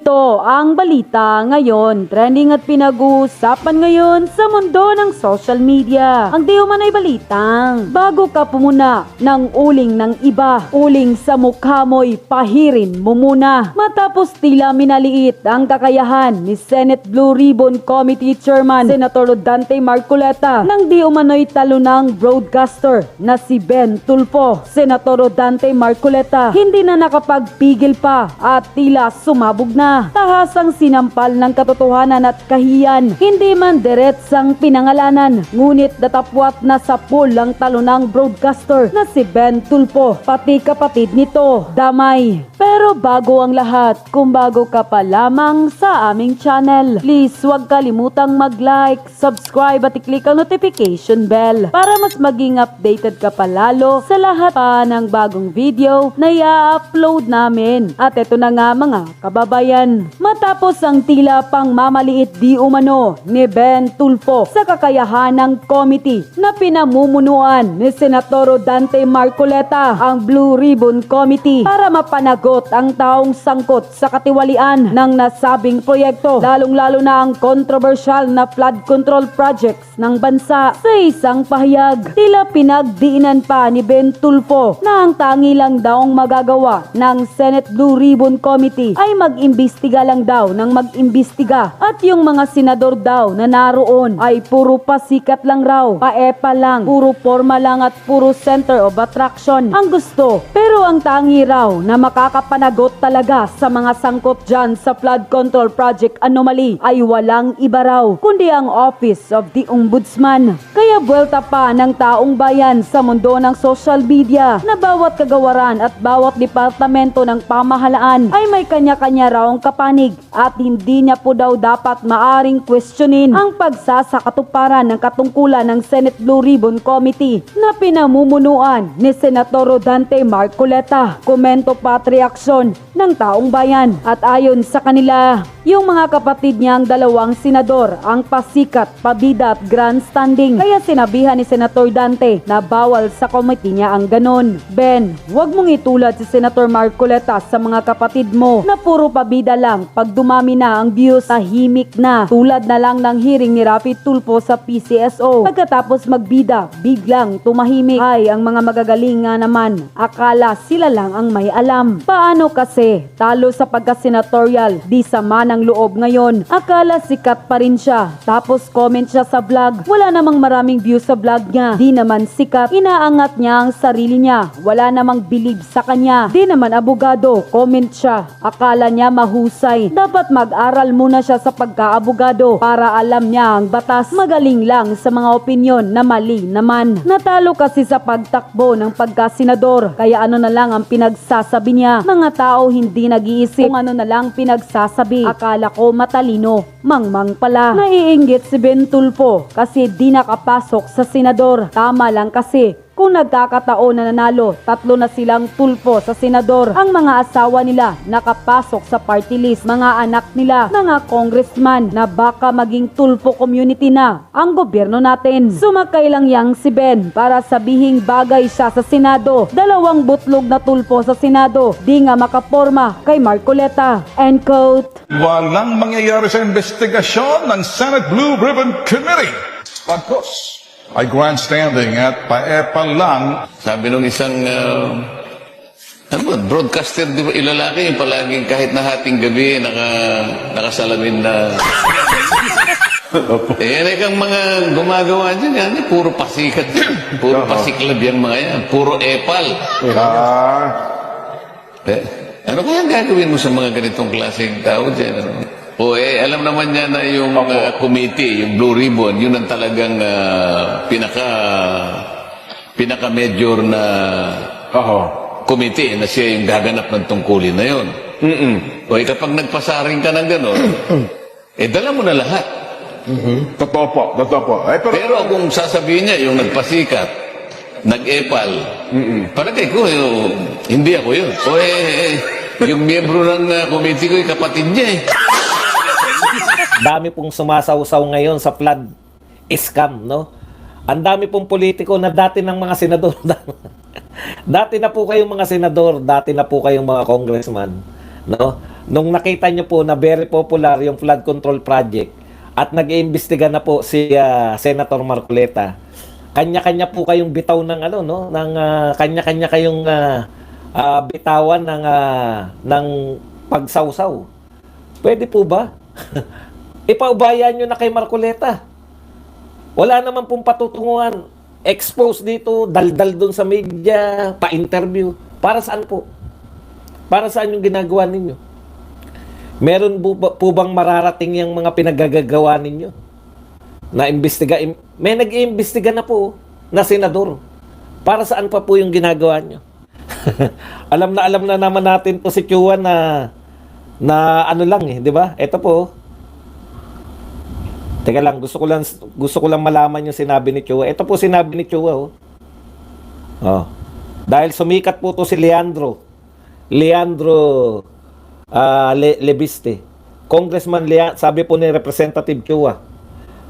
Ito ang balita ngayon, trending at pinag-uusapan ngayon sa mundo ng social media. Ang di umano'y balitang, bago ka pumuna ng uling ng iba, uling sa mukha mo'y pahirin mo muna. Matapos tila minaliit ang kakayahan ni Senate Blue Ribbon Committee Chairman Senator Rodante Marcoleta nang di umano'y talo ng broadcaster na si Ben Tulfo, Senator Rodante Marcoleta hindi na nakapagpigil pa at tila sumabog na. Tahasang sinampal ng katotohanan at kahiyan, hindi man diretsang pinangalanan, ngunit datapwat na sa pool ang talo ng broadcaster na si Ben Tulfo, pati kapatid nito, damay. Pero bago ang lahat, kung bago ka pa lamang sa aming channel, please huwag kalimutang mag-like, subscribe at i-click ang notification bell para mas maging updated ka palalo sa lahat pa ng bagong video na i-upload namin. At eto na nga mga kababayan, matapos ang tila pang mamaliit di umano ni Ben Tulfo sa kakayahan ng committee na pinamumunuan ni Senator Rodante Marcoleta, ang Blue Ribbon Committee, para mapanagot ang taong sangkot sa katiwalian ng nasabing proyekto, lalong-lalo na ang kontrobersyal na flood control projects ng bansa. Sa isang pahayag, tila pinagdiinan pa ni Ben Tulfo na ang tangi lang daw ang magagawa ng Senate Blue Ribbon Committee ay mag-imbestiga lang daw ng mag-imbestiga, at yung mga senador daw na naroon ay puro pasikat lang raw, paepa lang, puro forma lang at puro center of attraction ang gusto. Pero ang tangi raw na makakapanagot talaga sa mga sangkot dyan sa flood control project anomaly ay walang iba raw kundi ang Office of the Ombudsman. Kaya buwelta pa ng taong bayan sa mundo ng social media na bawat kagawaran at bawat departamento ng pamahalaan ay may kanya-kanya raong kapanig at hindi niya po daw dapat maaring questionin ang pagsasakatuparan ng katungkulan ng Senate Blue Ribbon Committee na pinamumunuan ni Senator Rodante Marcoleta. Komento pa at reaksyon ng taong bayan, at ayon sa kanila, yung mga kapatid niyang dalawang senador ang pasikat, pabida at grandstanding, kaya sinabihan ni Senator Dante na bawal sa committee niya ang ganon. Ben, huwag mong itulad si Senator Marcoleta sa mga kapatid mo na puro pabida lang. Pag dumami na ang views, tahimik na. Tulad na lang ng hearing ni Rafi Tulfo sa PCSO. Pagkatapos magbida, biglang tumahimik. Ay, ang mga magagaling nga naman, akala sila lang ang may alam. Paano kasi talo sa pagka-senatorial, di sama ng loob ngayon? Akala sikat pa rin siya, tapos comment siya sa vlog, wala namang maraming views sa vlog niya. Di naman sikat, inaangat niya ang sarili niya, wala namang believe sa kanya. Di naman abogado, comment siya, akala niya mahusay. Dapat mag-aral muna siya sa pagka-abogado para alam niya ang batas. Magaling lang sa mga opinyon na mali naman. Natalo kasi sa pagtakbo ng pagka-senador, kaya ano na lang ang pinagsasabi niya. Mga tao hindi nag-iisip, kung ano na lang pinagsasabi. Akala ko matalino, mangmang pala. Naiinggit si Ben Tulfo kasi di nakapasok sa senador. Tama lang kasi kung nagkakataon na nanalo, tatlo na silang Tulfo sa senador. Ang mga asawa nila nakapasok sa party list, mga anak nila, mga congressman, na baka maging Tulfo community na ang gobyerno natin. Sumakay lang yang si Ben para sabihing bagay siya sa Senado. Dalawang butlog na Tulfo sa Senado, di nga makaporma kay Marcoleta. End quote. Walang mangyayari sa investigasyon ng Senate Blue Ribbon Committee. Pagkos ay grandstanding at paepa lang. Sabi nung isang broadcaster, di ba, ilalaki yung palaging kahit na hating gabi nakasalamin na yan ay kang mga gumagawa dyan, yan, puro pasikat yan. Puro pasiklab yung mga yan, puro epal. Ano kaya ang gagawin mo sa mga ganitong klaseng tao dyan? Ano? O alam naman niya na yung committee, yung Blue Ribbon, yun ang talagang pinaka-major na committee na siya yung gaganap ng tungkulin na yun. O kapag nagpasaring ka ng gano'n, dala mo na lahat. Totoo po, totoo po. Pero kung sasabihin niya, yung nagpasikat, nag-epal, palagay ko, hindi ako yun. O yung miyembro ng committee ko, yung kapatid niya Dami pong sumasawsaw ngayon sa flood scam, no? Ang dami pong politiko na dati ng mga senador. Dati na po kayong mga senador, dati na po kayong mga congressman, no? nung nakita nyo po na very popular yung flood control project at nag-iimbestiga na po si Senator Marcoleta, kanya-kanya po kayong bitaw ng ano, no, ng kanya-kanya kayong bitawan ng pagsawsaw. Pwede po ba? Ipaubayan nyo na kay Marcoleta. Wala naman pong patutunguhan. Expose dito, daldal dun sa media, pa-interview. Para saan po? Para saan yung ginagawa ninyo? Meron po bang mararating yung mga pinagagagawa ninyo? Na imbestiga, may nag-iimbestiga na po na senador. Para saan pa po yung ginagawa nyo? alam na naman natin po si Chua na ano lang di ba? Ito po. Teka lang, gusto ko lang malaman yung sinabi ni Chua. Ito po sinabi ni Chua, oh. Dahil sumikat po to si Leandro Lebiste. Congressman sabi po ni Representative Chua,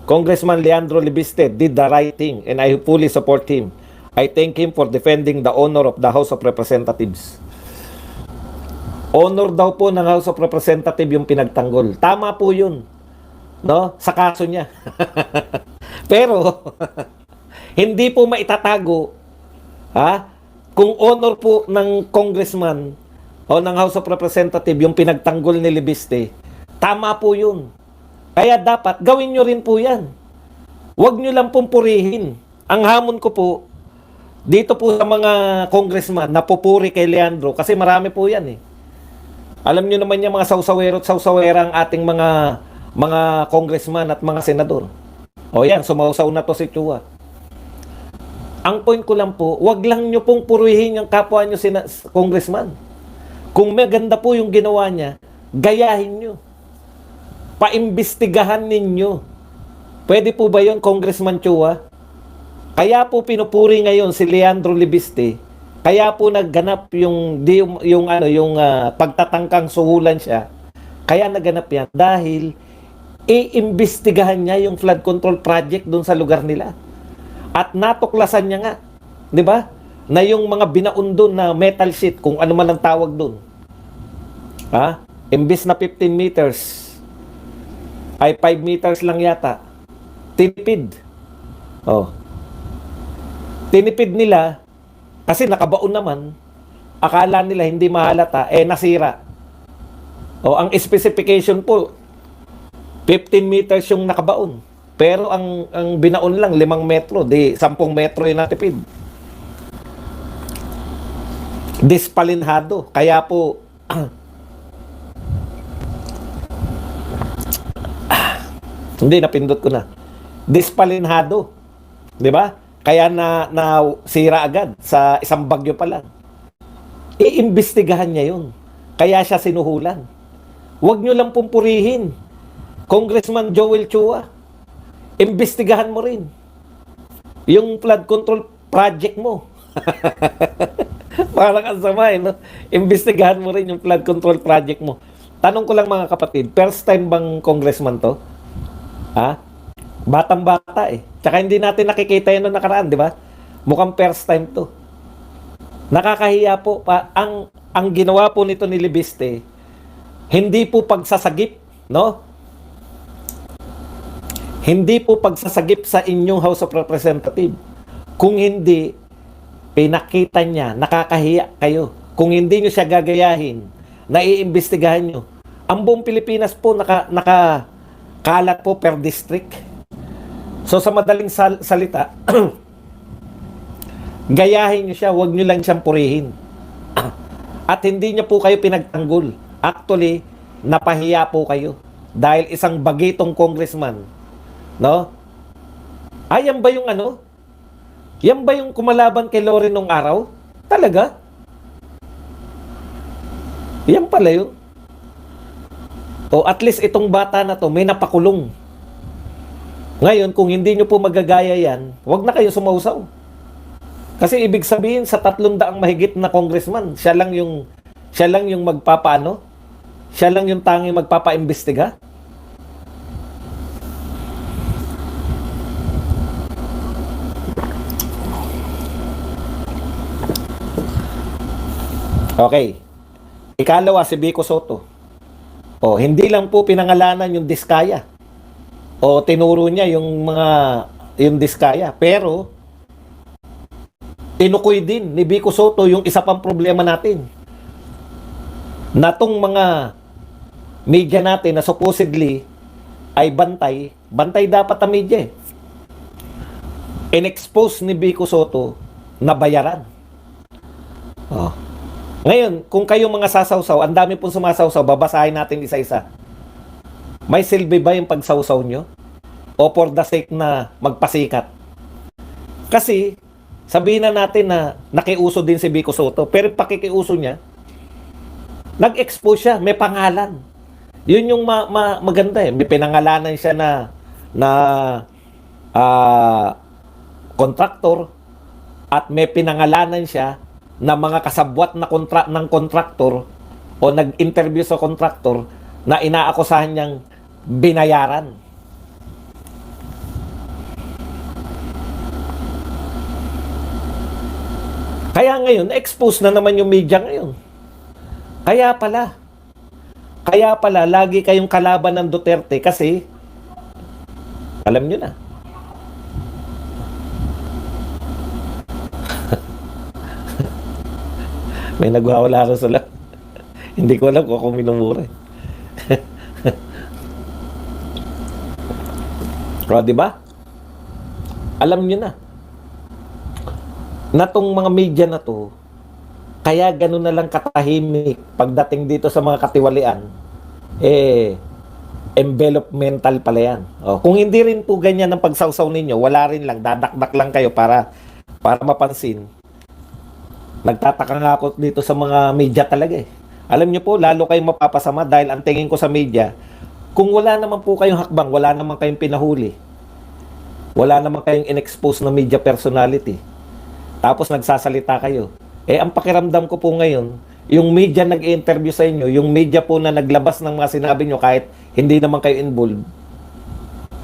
Congressman Leandro Lebiste did the right thing and I fully support him. I thank him for defending the honor of the House of Representatives. Honor daw po ng House of Representatives yung pinagtanggol. Tama po yun, no? Sa kaso niya. Pero hindi po maitatago kung honor po ng congressman o ng House of Representatives yung pinagtanggol ni Lebiste. Tama po yun. Kaya dapat gawin nyo rin po yan. Huwag nyo lang pong purihin. Ang hamon ko po dito po sa mga congressman na pupuri kay Leandro, kasi marami po yan Alam nyo naman yung mga sausawero at sausawera ang ating mga congressman at mga senador. O yan, sumausaw na to si Chua. Ang point ko lang po, wag lang nyo pong purihin yung kapwa nyo congressman. Kung maganda po yung ginawa niya, gayahin nyo. Paimbestigahan ninyo. Pwede po ba yun, Congressman Chua? Kaya po pinupuri ngayon si Leandro Lebiste. Kaya po nagganap yung pagtatangkang suhulan siya. Kaya naganap yan dahil iimbestigahan niya yung flood control project doon sa lugar nila. At natuklasan niya nga, 'di ba? Na yung mga binaon doon na metal sheet, kung ano man ang tawag doon. Imbis na 15 meters ay 5 meters lang yata. Tinipid. Tinipid nila kasi nakabaon naman. Akala nila hindi mahalata, nasira. Ang specification po 15 meters yung nakabaon. Pero ang binaon lang 5 metro, 10 metro yung natipid. Dispalinhado. Kaya po hindi, napindot ko na. Dispalinhado. 'Di ba? Kaya na sira agad sa isang bagyo pa lang. Iimbestigahan niya 'yun. Kaya siya sinuhulan. Huwag niyo lang pumpurihin. Congressman Joel Chua, imbestigahan mo rin yung flood control project mo. Parang ang sama no? Imbestigahan mo rin yung flood control project mo. Tanong ko lang mga kapatid, first time bang congressman to? Batang-bata Tsaka hindi natin nakikita yun noong nakaraan, di ba? Mukhang first time to. Nakakahiya po. Ang ginawa po nito ni Lebiste, hindi po pagsasagip, no? Hindi po pagsasagip sa inyong House of Representatives. Kung hindi, pinakita niya, nakakahiya kayo. Kung hindi nyo siya gagayahin, naiimbestigahan nyo. Ang buong Pilipinas po nakakalat po per district. So sa madaling salita, gayahin nyo siya, huwag nyo lang siyang purihin. At hindi niya po kayo pinagtanggol. Actually, napahiya po kayo. Dahil isang bagitong congressman, no? Yan ba yung Yan ba yung kumalaban kay Lore nung araw? Talaga? Yan pala yun. At least itong bata na to, may napakulong. Ngayon, kung hindi nyo po magagaya yan, huwag na kayo sumausaw. Kasi ibig sabihin, sa 300 mahigit na congressman, siya lang yung magpapaano? Siya lang yung tanging magpapaimbestiga? Okay. Ikalawa, si Vico Soto. Hindi lang po pinangalanan yung Diskaya. Tinuro niya yung Diskaya. Pero, tinukoy din ni Vico Soto yung isa pang problema natin. Na tong mga media natin na supposedly ay bantay dapat ang media. In-expose ni Vico Soto na bayaran. Ngayon, kung kayong mga sasawsaw, ang dami pong sumasawsaw, babasahin natin isa-isa. May silbi ba yung pagsawsaw nyo? O for the sake na magpasikat? Kasi, sabihin na natin na nakiuso din si Vico Soto, pero pakikiuso niya, nag-expose siya, may pangalan. Yun yung maganda eh. May pinangalanan siya na kontraktor at may pinangalanan siya na mga kasabwat na ng kontraktor o nag-interview sa kontraktor na inaakusahan niyang binayaran. Kaya ngayon, expose na naman yung media ngayon. Kaya pala, lagi kayong kalaban ng Duterte kasi, alam nyo na. May nagwawala ko sa lang. Hindi ko alam kung ako minumura. Pero diba? Alam nyo na. Na tong mga media na to, kaya gano'n na lang katahimik pagdating dito sa mga katiwalian, envelopmental pala yan. Kung hindi rin po ganyan ang pagsawsaw ninyo, wala rin lang, dadakdak lang kayo para mapansin. Nagtataka nga ako dito sa mga media talaga eh. Alam nyo po, lalo kayong mapapasama dahil ang tingin ko sa media, kung wala naman po kayong hakbang, wala naman kayong pinahuli, wala naman kayong in-expose na media personality, tapos nagsasalita kayo, ang pakiramdam ko po ngayon, yung media nag-interview sa inyo, yung media po na naglabas ng mga sinabi nyo kahit hindi naman kayo involved,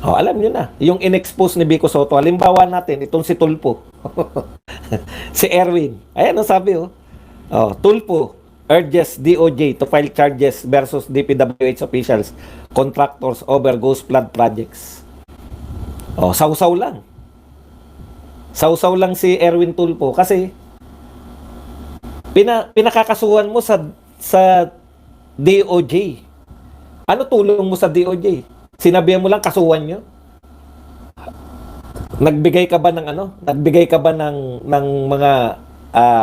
alam nyo na, yung in-expose ni Vico Soto, halimbawa natin, itong si Tulpo, si Erwin, ayan ang sabi Tulpo urges DOJ to file charges versus DPWH officials, contractors over ghost flood projects. Sausaw lang. Sausaw lang si Erwin Tulpo kasi pinakakasuhan mo sa DOJ. Ano tulong mo sa DOJ? Sinabihan mo lang kasuhan nyo? Nagbigay ka ba ng mga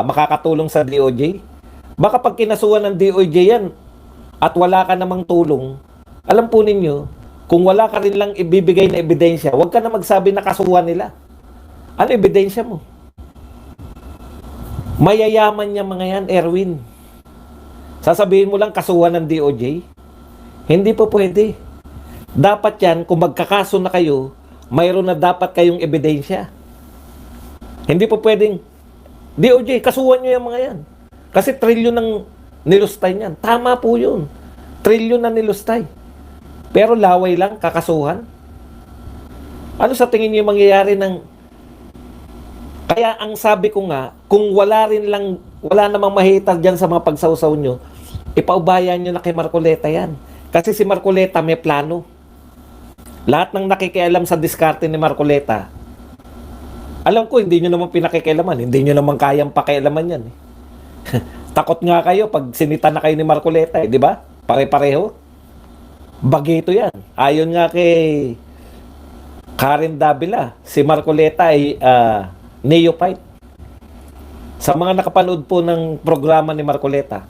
makakatulong sa DOJ? Baka pag kinasuhan ng DOJ yan at wala ka namang tulong, alam po ninyo, kung wala ka rin lang ibibigay na ebidensya, huwag ka na magsabi na kasuhan nila. Ano ebidensya mo? Mayayaman niya mga yan, Erwin. Sasabihin mo lang kasuhan ng DOJ? Hindi po pwede. Dapat yan, kung magkakaso na kayo, mayroon na dapat kayong ebidensya. Hindi po pwedeng, DOJ, kasuhan nyo yung mga yan. Kasi trilyon ng nilustay niyan. Tama po yun. Trilyon na nilustay. Pero laway lang, kakasuhan. Ano sa tingin niyo mangyayari ng... Kaya ang sabi ko nga, kung wala namang mahitag dyan sa mga pagsawsaw nyo, ipaubayan nyo na kay Marcoleta yan. Kasi si Marcoleta may plano. Lahat ng nakikialam sa diskarte ni Marcoleta, alam ko, hindi nyo naman pinakikialaman. Hindi nyo naman kayang pakialaman yan. Takot nga kayo pag sinita na kayo ni Marcoleta, di ba? Pare-pareho. Bagito yan. Ayon nga kay Karen Davila, si Marcoleta ay neophyte. Sa mga nakapanood po ng programa ni Marcoleta,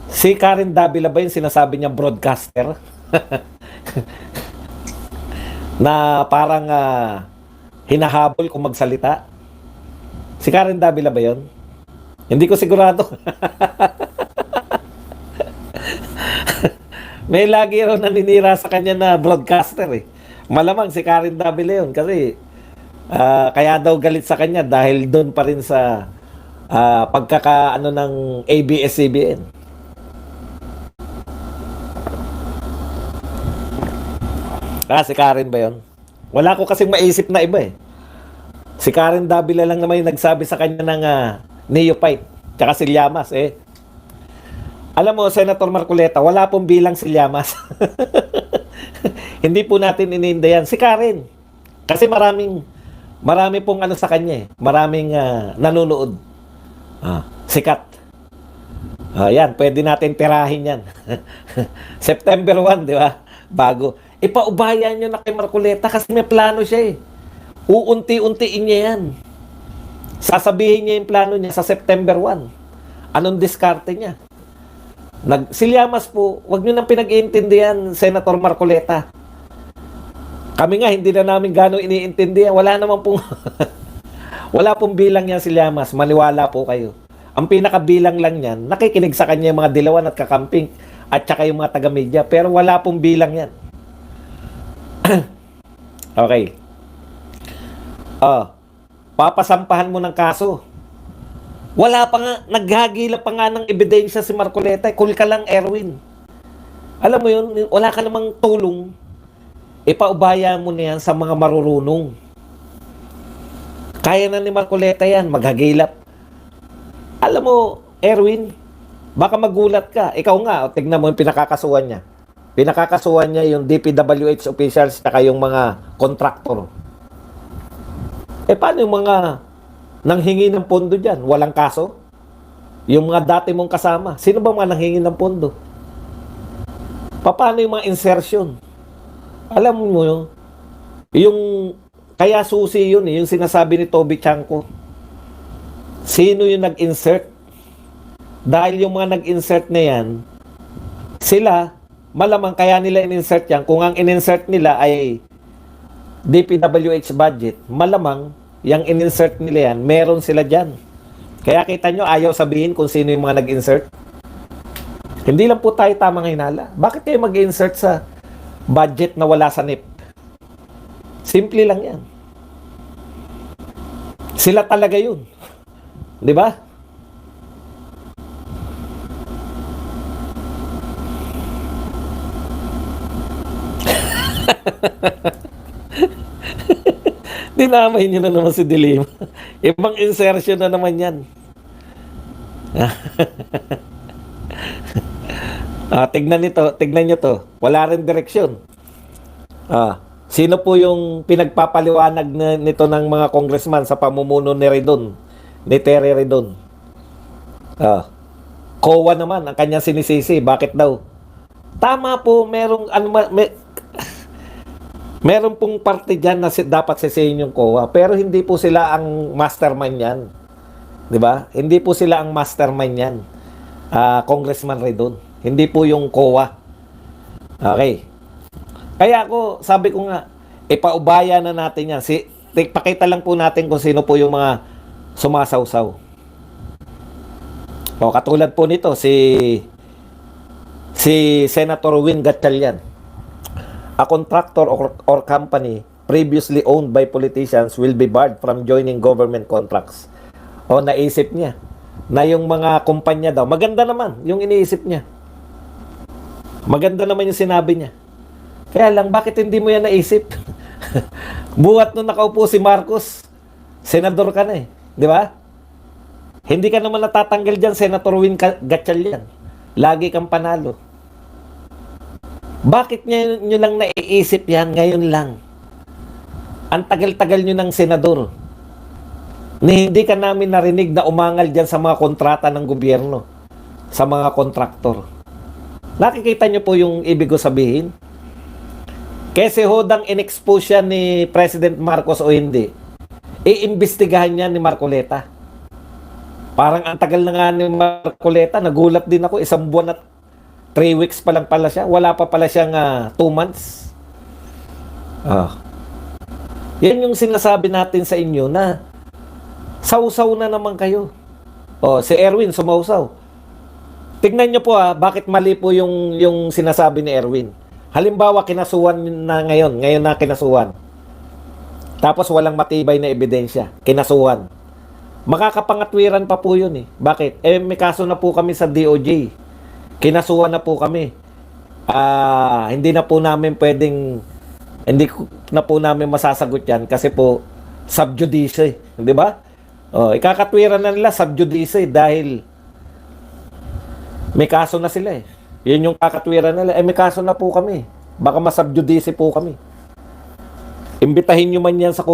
si Karen Davila ba yung sinasabi niya broadcaster? Na parang hinahabol kung magsalita. Si Karen Davila ba yun? Hindi ko sigurado. May lagi raw naninira sa kanya na broadcaster eh. Malamang si Karen Davila yun kasi kaya daw galit sa kanya dahil doon pa rin sa pagkakaano ng ABS-CBN. Si Karen ba yun? Wala ko kasing maisip na iba eh. Si Karen Davila lang naman yung nagsabi sa kanya ng neophyte. Tsaka si Llamas Alam mo, Senator Marcoleta, wala pong bilang si Llamas. Hindi po natin ininda yan. Si Karen. Kasi marami pong ano sa kanya eh. Maraming nanonood. Sikat. Yan, pwede natin tirahin yan. September 1, di ba? Bago. Ipaubayan nyo na kay Marcoleta kasi may plano siya eh. Uunti-untiin niya yan. Sasabihin niya yung plano niya sa September 1. Anong diskarte niya? Si Llamas po, wag nyo nang pinag-iintindihan, Senator Marcoleta. Kami nga, hindi na namin gano'ng iniintindihan. Wala naman pong, wala pong bilang yan si Llamas. Maniwala po kayo. Ang pinakabilang lang yan, nakikinig sa kanya yung mga dilawan at kakamping at saka yung mga taga-media. Pero wala pong bilang yan. Okay. Papasampahan mo ng kaso. Wala pa nga, naghagila pa nga ng ebidensya si Marcoleta. Cool ka lang, Erwin. Alam mo yun, wala ka namang tulong. Ipaubaya mo na yan sa mga marurunong. Kaya na ni Marcoleta yan, maghagilap. Alam mo, Erwin, baka magulat ka. Ikaw nga, tignan mo yung pinakakasuhan niya. Pinakakasuhan niya yung DPWH officials at yung mga kontraktor. Paano yung mga nanghingi ng pondo dyan? Walang kaso? Yung mga dati mong kasama, sino ba mga nanghingi ng pondo? Paano yung mga insertion? Alam mo yung kaya susi yun yung sinasabi ni Toby Chanko. Sino yung nag-insert? Dahil yung mga nag-insert na yan, sila, malamang kaya nila in-insert yan. Kung ang in-insert nila ay DPWH budget, malamang yung in-insert nila yan, meron sila dyan. Kaya kita nyo, ayaw sabihin kung sino yung mga nag-insert. Hindi lang po tayo tamang hinala. Bakit kayo mag-insert sa budget na wala sa NIP? Simple lang yan. Sila talaga yun. Di ba? Dinamay niyo na naman si Dilima. Ibang insertion na naman yan. Tignan nyo to. Wala rin direksyon. Sino po yung pinagpapaliwanag nito ng mga congressman sa pamumuno ni Redon? Ni Terry Redon. COA naman ang kanyang sinisisi. Bakit daw? Tama po, meron pong parte dyan na dapat sisihin yung COA. Pero hindi po sila ang mastermind yan. Di ba? Hindi po sila ang mastermind yan. Congressman Redon. Hindi po yung COA. Okay. Kaya ako, sabi ko nga, ipaubaya na natin yan. Pakita lang po natin kung sino po yung mga sumasawsaw. Katulad po nito, si Senator Win Gatchalian. A contractor or company previously owned by politicians will be barred from joining government contracts. Naisip niya na yung mga kumpanya daw, maganda naman yung iniisip niya. Maganda naman yung sinabi niya. Kaya lang, bakit hindi mo yan naisip? Buhat nung nakaupo si Marcos, senador ka na eh. Di ba? Hindi ka naman natatanggal dyan, Senator Win Gatchalian. Lagi kang panalo. Bakit nyo lang naiisip yan ngayon lang? Ang tagal-tagal nyo ng senador. Hindi ka namin narinig na umangal dyan sa mga kontrata ng gobyerno. Sa mga kontraktor. Nakikita nyo po yung ibig ko sabihin? Kasi hodang in-expose siya ni President Marcos o hindi, iimbestigahan niya ni Marcoleta. Parang ang tagal na nga ni Marcoleta, nagulat din ako, 1 buwan at 3 weeks pa lang pala siya. Wala pa pala siyang 2 months. Yan yung sinasabi natin sa inyo na sausaw na naman kayo. Si Erwin sumausaw. Tignan nyo po bakit mali po yung sinasabi ni Erwin. Halimbawa, kinasuhan na ngayon na kinasuhan. Tapos walang matibay na ebidensya. Kinasuhan. Makakapangatwiran pa po yun eh. Bakit? May kaso na po kami sa DOJ. Kinasuhan na po kami. Hindi na po namin masasagot yan kasi po sub judice. Di ba? Ikakatwiran na nila sub judice dahil May kaso na sila eh. Yun yung kakatwiran nila. May kaso na po kami. Baka masubjudice po kami. Imbitahin nyo man yan sa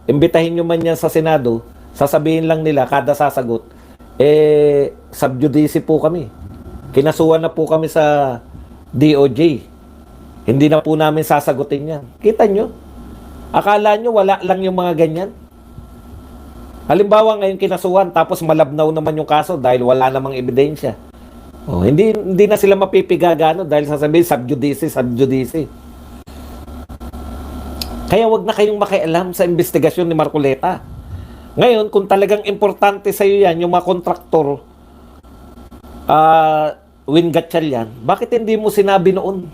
imbitahin nyo man yan sa Senado, sasabihin lang nila kada sasagot, subjudice po kami. Kinasuhan na po kami sa DOJ. Hindi na po namin sasagutin yan. Kita nyo? Akala nyo wala lang yung mga ganyan? Halimbawa ngayon kinasuhan tapos malabnaw naman yung kaso dahil wala namang ebidensya. Hindi na sila mapipigagano dahil sasabihin subjudice. Kaya wag na kayong makialam sa investigasyon ni Marcoleta. Ngayon, kung talagang importante sa iyo yan, yung mga kontraktor, Win Gatchalian, bakit hindi mo sinabi noon?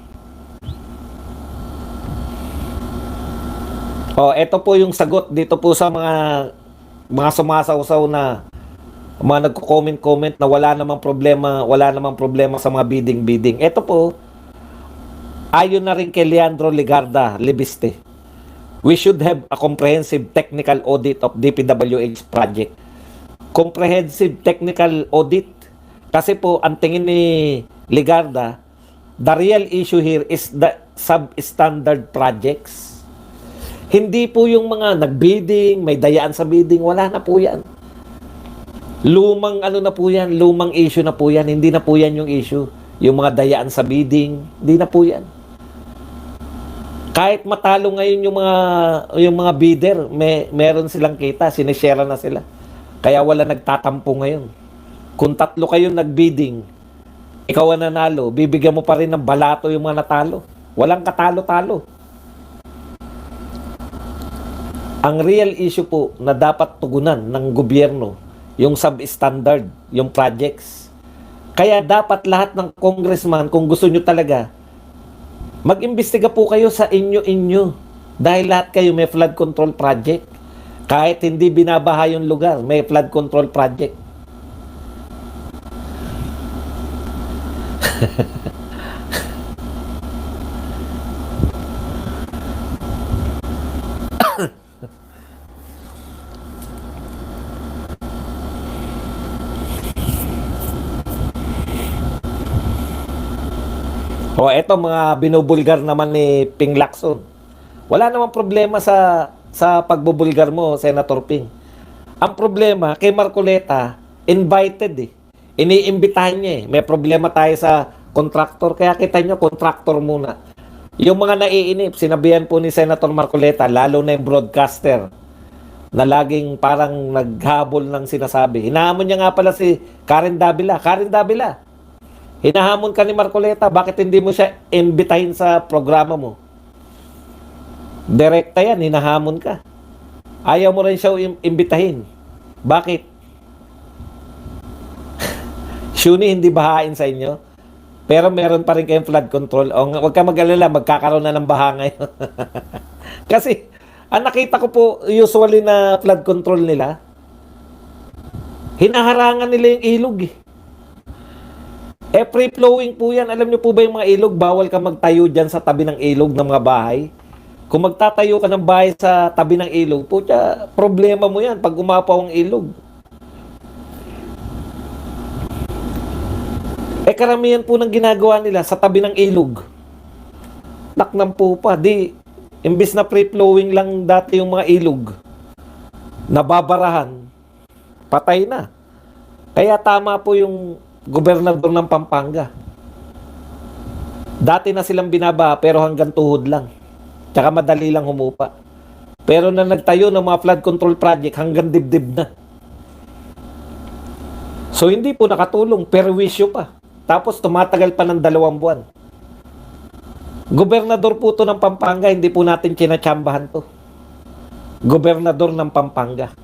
Ito po yung sagot dito po sa mga sumasawsaw na mga nagko-comment na wala namang problema sa mga bidding. Ito po, ayon na rin kay Leandro Legarda Libiste. We should have a comprehensive technical audit of DPWH project. Comprehensive technical audit. Kasi po, ang tingin ni Legarda, the real issue here is the substandard projects. Hindi po yung mga nag-bidding, may dayaan sa bidding, wala na po yan. Lumang na po yan, lumang issue na po yan, hindi na po yan yung issue. Yung mga dayaan sa bidding, hindi na po yan. Kahit matalo ngayon yung mga bidder, meron silang kita, sinishare na sila. Kaya wala nagtatampo ngayon. Kung 3 kayo nag-bidding, ikaw ang nanalo, bibigyan mo pa rin ng balato yung mga natalo. Walang katalo-talo. Ang real issue po na dapat tugunan ng gobyerno, yung substandard, yung projects. Kaya dapat lahat ng congressman, kung gusto nyo talaga, mag-imbestiga po kayo sa inyo-inyo. Dahil lahat kayo may flood control project. Kahit hindi binabaha yung lugar, may flood control project. Eto mga binubulgar naman ni Ping Lacson. Wala namang problema sa pagbubulgar mo, Senator Ping. Ang problema kay Marcoleta, invited eh. Iniimbitahan niya eh. May problema tayo sa contractor. Kaya kita nyo, contractor muna. Yung mga naiinip, sinabihan po ni Senator Marcoleta, lalo na yung broadcaster, na laging parang naghabol ng sinasabi. Hinahamon niya nga pala si Karen Davila. Karen Davila, hinahamon ka ni Marcoleta, bakit hindi mo siya imbitahin sa programa mo? Direkta yan, hinahamon ka. Ayaw mo rin siya imbitahin. Bakit? Shuni, hindi bahain sa inyo? Pero meron pa rin kayong flood control. Huwag ka mag-alala, magkakaroon na ng baha ngayon. Kasi, ang nakita ko po, usually na flood control nila, hinaharangan nila yung ilog eh. Free-flowing po yan. Alam niyo po ba yung mga ilog? Bawal ka magtayo dyan sa tabi ng ilog ng mga bahay. Kung magtatayo ka ng bahay sa tabi ng ilog, putya, problema mo yan pag umapaw ang ilog. Karamihan po ng ginagawa nila sa tabi ng ilog. Naknam po pa. Imbis na free-flowing lang dati yung mga ilog, nababarahan, patay na. Kaya tama po yung gobernador ng Pampanga. Dati na silang binaba pero hanggang tuhod lang. Tsaka madali lang humupa. Pero na nagtayo ng mga flood control project hanggang dibdib na. So hindi po nakatulong, perwisyo pa. Tapos tumatagal pa ng 2 buwan. Gobernador po to ng Pampanga, hindi po natin kinatsambahan to. Gobernador ng Pampanga.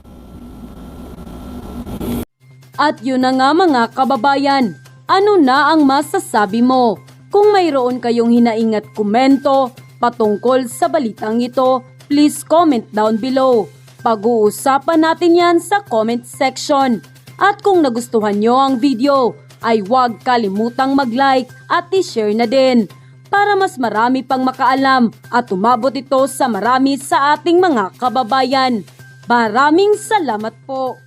At yun na nga mga kababayan, ano na ang masasabi mo? Kung mayroon kayong hinaingat komento patungkol sa balitang ito, please comment down below. Pag-uusapan natin yan sa comment section. At kung nagustuhan nyo ang video, ay huwag kalimutang mag-like at i-share na din para mas marami pang makaalam at umabot ito sa marami sa ating mga kababayan. Maraming salamat po!